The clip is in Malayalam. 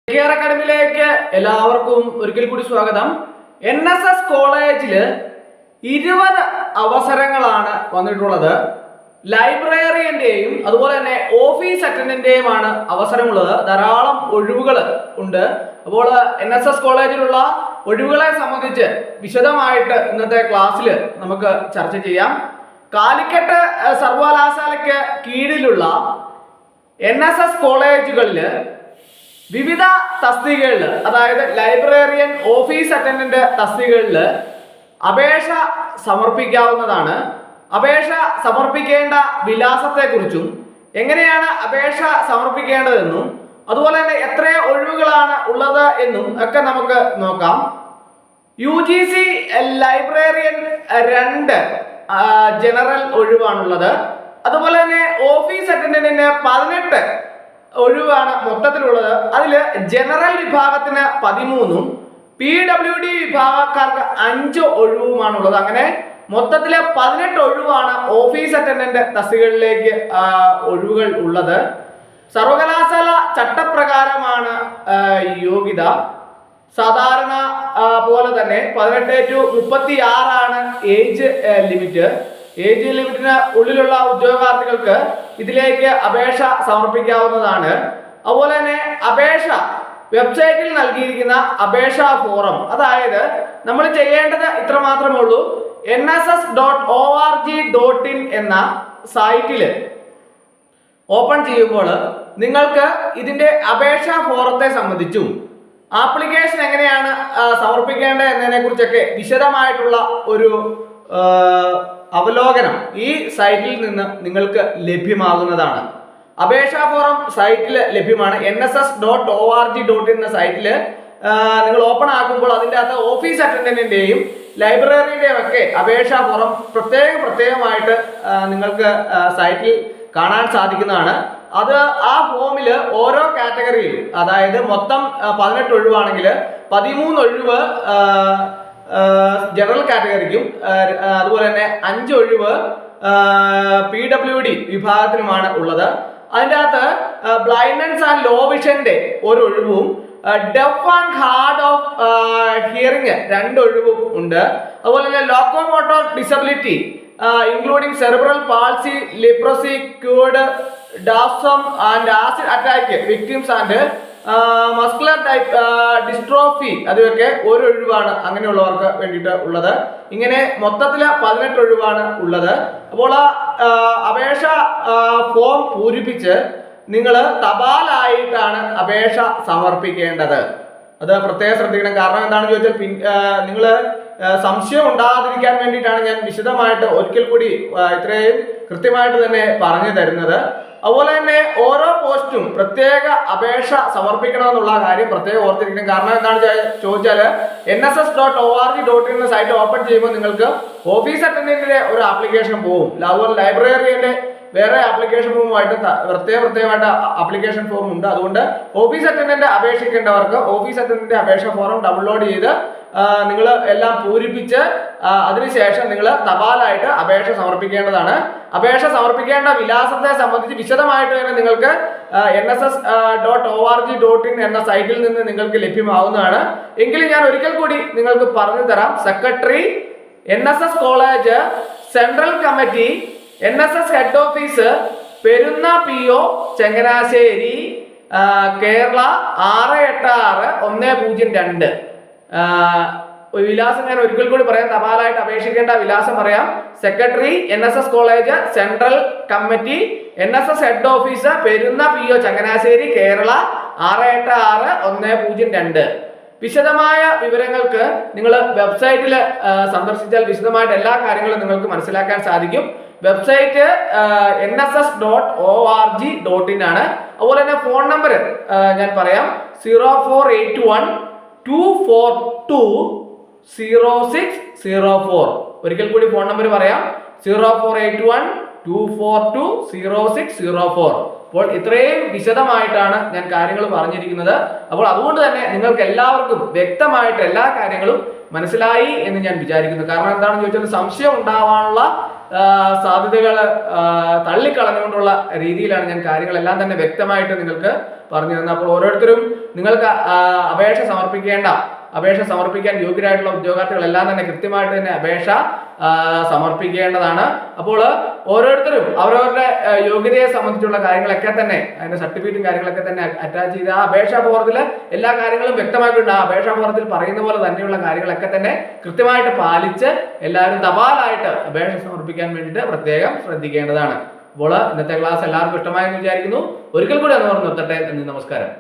കെയർ അക്കാഡമിയിലേക്ക് എല്ലാവർക്കും ഒരിക്കൽ കൂടി സ്വാഗതം. NSS കോളേജില് 20 അവസരങ്ങളാണ് വന്നിട്ടുള്ളത്. ലൈബ്രറിയന്റെയും അതുപോലെ തന്നെ ഓഫീസ് അറ്റൻഡന്റെയുമാണ് അവസരമുള്ളത്. ധാരാളം ഒഴിവുകൾ ഉണ്ട്. അപ്പോൾ NSS കോളേജിലുള്ള ഒഴിവുകളെ സംബന്ധിച്ച് വിശദമായിട്ട് ഇന്നത്തെ ക്ലാസ്സിൽ നമുക്ക് ചർച്ച ചെയ്യാം. കാലിക്കറ്റ് സർവകലാശാലയ്ക്ക് കീഴിലുള്ള NSS കോളേജുകളിൽ വിവിധ തസ്തികകളിൽ, അതായത് ലൈബ്രറിയൻ, ഓഫീസ് അറ്റൻഡന്റ് തസ്തികകളിൽ അപേക്ഷ സമർപ്പിക്കാവുന്നതാണ്. അപേക്ഷ സമർപ്പിക്കേണ്ട വിലാസത്തെക്കുറിച്ചും എങ്ങനെയാണ് അപേക്ഷ സമർപ്പിക്കേണ്ടതെന്നും അതുപോലെ തന്നെ എത്ര ഒഴിവുകളാണ് ഉള്ളത് എന്നും ഒക്കെ നമുക്ക് നോക്കാം. UGC ലൈബ്രറിയൻ 2 ജനറൽ ഒഴിവാണുള്ളത്. അതുപോലെ തന്നെ ഓഫീസ് അറ്റൻഡന്റിന് 18 ഒഴിവാണ് മൊത്തത്തിലുള്ളത്. അതിൽ ജനറൽ വിഭാഗത്തിന് 13ഉം PWD വിഭാഗക്കാർക്ക് 5 ഒഴിവുമാണുള്ളത്. അങ്ങനെ മൊത്തത്തില് 18 ഒഴിവാണ് ഓഫീസ് അറ്റൻഡന്റ് തസ്തികകളിലേക്ക് ഒഴിവുകൾ ഉള്ളത്. സർവകലാശാല ചട്ടപ്രകാരമാണ് യോഗ്യത. സാധാരണ പോലെ തന്നെ 18 to 36 ആണ് ഏജ് ലിമിറ്റ്. ഏജ് ലിമിറ്റിന് ഉള്ളിലുള്ള ഉദ്യോഗാർത്ഥികൾക്ക് ഇതിലേക്ക് അപേക്ഷ സമർപ്പിക്കാവുന്നതാണ്. അതുപോലെ തന്നെ അപേക്ഷ വെബ്സൈറ്റിൽ നൽകിയിരിക്കുന്ന അപേക്ഷാ ഫോറം, അതായത് നമ്മൾ ചെയ്യേണ്ടത് ഇത്ര മാത്രമേ ഉള്ളൂ. nss.org.in എന്ന സൈറ്റിൽ ഓപ്പൺ ചെയ്യുമ്പോൾ നിങ്ങൾക്ക് ഇതിന്റെ അപേക്ഷാ ഫോറത്തെ സംബന്ധിച്ചും ആപ്ലിക്കേഷൻ എങ്ങനെയാണ് സമർപ്പിക്കേണ്ടത് എന്നതിനെ കുറിച്ചൊക്കെ വിശദമായിട്ടുള്ള ഒരു അവലോകനം ഈ സൈറ്റിൽ നിന്ന് നിങ്ങൾക്ക് ലഭ്യമാകുന്നതാണ്. അപേക്ഷാ ഫോറം സൈറ്റിൽ ലഭ്യമാണ്. nss.org.in എന്ന സൈറ്റിൽ നിങ്ങൾ ഓപ്പൺ ആക്കുമ്പോൾ അതിൻ്റെ അകത്ത് ഓഫീസ് അറ്റൻഡന്റിന്റെയും ലൈബ്രറിയുടെയും ഒക്കെ അപേക്ഷാ ഫോറം പ്രത്യേകമായിട്ട് നിങ്ങൾക്ക് സൈറ്റിൽ കാണാൻ സാധിക്കുന്നതാണ്. അത് ആ ഫോമിൽ ഓരോ കാറ്റഗറിയിൽ, അതായത് മൊത്തം 18 ഒഴിവാണെങ്കിൽ 13 ഒഴിവ് ജനറൽ കാറ്റഗറിക്കും അതുപോലെ തന്നെ 5 ഒഴിവ് PWD വിഭാഗത്തിനുമാണ് ഉള്ളത്. അതിൻ്റെ അകത്ത് ബ്ലൈൻഡ്നസ് ആൻഡ് ലോ വിഷന്റെ ഒരു ഒഴിവും deaf and hard of hearing 2 ഒഴിവും ഉണ്ട്. അതുപോലെ തന്നെ locomotor disability including cerebral palsy, leprosy, cured, dwarfism and acid attack victims and muscular dystrophy, അതൊക്കെ ഒരു ഒഴിവാണ് അങ്ങനെയുള്ളവർക്ക് വേണ്ടിയിട്ട് ഉള്ളത്. ഇങ്ങനെ മൊത്തത്തിൽ 18 ഒഴിവാണ് ഉള്ളത്. അപ്പോൾ അപേക്ഷ ഫോം പൂരിപ്പിച്ച് നിങ്ങൾ തപാലായിട്ടാണ് അപേക്ഷ സമർപ്പിക്കേണ്ടത്. അത് പ്രത്യേകം ശ്രദ്ധിക്കണം. കാരണം എന്താണെന്ന് ചോദിച്ചാൽ നിങ്ങൾ സംശയം ഉണ്ടാകാതിരിക്കാൻ വേണ്ടിയിട്ടാണ് ഞാൻ വിശദമായിട്ട് ഒരിക്കൽ കൂടി ഇത്രയും കൃത്യമായിട്ട് തന്നെ പറഞ്ഞു തരുന്നത്. അതുപോലെ തന്നെ ഓരോ പോസ്റ്റും പ്രത്യേക അപേക്ഷ സമർപ്പിക്കണമെന്നുള്ള കാര്യം പ്രത്യേകം ഓർത്തിരിക്കണം. കാരണം എന്താണെന്ന് ചോദിച്ചാൽ nss.org.in എന്ന സൈറ്റ് ഓപ്പൺ ചെയ്യുമ്പോൾ നിങ്ങൾക്ക് ഓഫീസ് അറ്റൻഡന്റിന്റെ ഒരു ആപ്ലിക്കേഷൻ പോകും. അതുപോലെ ലൈബ്രറിയന്റെ വേറെ ആപ്ലിക്കേഷൻ ഫോമുമായിട്ട് പ്രത്യേകമായിട്ട് ആപ്ലിക്കേഷൻ ഫോം ഉണ്ട്. അതുകൊണ്ട് ഓഫീസ് അറ്റൻഡന്റ് അപേക്ഷിക്കേണ്ടവർക്ക് ഓഫീസ് അറ്റൻഡന്റ് അപേക്ഷ ഫോറം ഡൗൺലോഡ് ചെയ്ത് നിങ്ങൾ എല്ലാം പൂരിപ്പിച്ച് അതിനുശേഷം നിങ്ങൾ തപാലായിട്ട് അപേക്ഷ സമർപ്പിക്കേണ്ടതാണ്. അപേക്ഷ സമർപ്പിക്കേണ്ട വിലാസത്തെ സംബന്ധിച്ച് വിശദമായിട്ട് തന്നെ നിങ്ങൾക്ക് nss.org.in എന്ന സൈറ്റിൽ നിന്ന് നിങ്ങൾക്ക് ലഭ്യമാവുന്നതാണ്. എങ്കിലും ഞാൻ ഒരിക്കൽ കൂടി നിങ്ങൾക്ക് പറഞ്ഞു തരാം. Secretary, NSS college, central committee, NSS head office, Perunna PO, Changanassery, Kerala 686-102. വിലാസം ഞാൻ ഒരിക്കൽ കൂടി പറയാം. തപാലായിട്ട് അപേക്ഷിക്കേണ്ട വിലാസം പറയാം. Secretary, NSS college, central committee, NSS head office, Perunna PO, Changanassery, Kerala 686-102. വിശദമായ വിവരങ്ങൾക്ക് നിങ്ങൾ വെബ്സൈറ്റിൽ സന്ദർശിച്ചാൽ വിശദമായിട്ട് എല്ലാ കാര്യങ്ങളും നിങ്ങൾക്ക് മനസ്സിലാക്കാൻ സാധിക്കും. വെബ്സൈറ്റ് nss.org.in ആണ്. അതുപോലെ തന്നെ ഫോൺ നമ്പർ ഞാൻ പറയാം. 0481-242-0604. ഒരിക്കൽ കൂടി ഫോൺ നമ്പർ പറയാം. 0481-242-0604. അപ്പോൾ ഇത്രയും വിശദമായിട്ടാണ് ഞാൻ കാര്യങ്ങൾ പറഞ്ഞിരിക്കുന്നത്. അപ്പോൾ അതുകൊണ്ട് തന്നെ നിങ്ങൾക്ക് എല്ലാവർക്കും വ്യക്തമായിട്ട് എല്ലാ കാര്യങ്ങളും മനസ്സിലായി എന്ന് ഞാൻ വിചാരിക്കുന്നു. കാരണം എന്താണെന്ന് ചോദിച്ചാൽ സംശയം ഉണ്ടാവാനുള്ള സാധ്യതകൾ തള്ളിക്കളഞ്ഞുകൊണ്ടുള്ള രീതിയിലാണ് ഞാൻ കാര്യങ്ങളെല്ലാം തന്നെ വ്യക്തമായിട്ട് നിങ്ങൾക്ക് പറഞ്ഞു തന്നത്. അപ്പോൾ ഓരോരുത്തരും നിങ്ങൾക്ക് അപേക്ഷ സമർപ്പിക്കാൻ യോഗ്യരായിട്ടുള്ള ഉദ്യോഗാർത്ഥികളെല്ലാം തന്നെ കൃത്യമായിട്ട് തന്നെ അപേക്ഷ സമർപ്പിക്കേണ്ടതാണ്. അപ്പോൾ ഓരോരുത്തരും അവരവരുടെ യോഗ്യതയെ സംബന്ധിച്ചുള്ള കാര്യങ്ങളൊക്കെ തന്നെ അതിന്റെ സർട്ടിഫിക്കറ്റും കാര്യങ്ങളൊക്കെ തന്നെ അറ്റാച്ച് ചെയ്ത് ആ അപേക്ഷാ ഫോറത്തിൽ എല്ലാ കാര്യങ്ങളും വ്യക്തമായിട്ടുണ്ട്. ആ അപേക്ഷാ ഫോറത്തിൽ പറയുന്ന പോലെ തന്നെയുള്ള കാര്യങ്ങളൊക്കെ തന്നെ കൃത്യമായിട്ട് പാലിച്ച് എല്ലാവരും തപാലായിട്ട് അപേക്ഷ സമർപ്പിക്കാൻ വേണ്ടിയിട്ട് പ്രത്യേകം ശ്രദ്ധിക്കേണ്ടതാണ്. അപ്പോൾ ഇന്നത്തെ ക്ലാസ് എല്ലാവർക്കും ഇഷ്ടമായെന്ന് വിചാരിക്കുന്നു. ഒരിക്കൽ കൂടി എന്ന് പറഞ്ഞു നിർത്തട്ടെ. നന്ദി, നമസ്കാരം.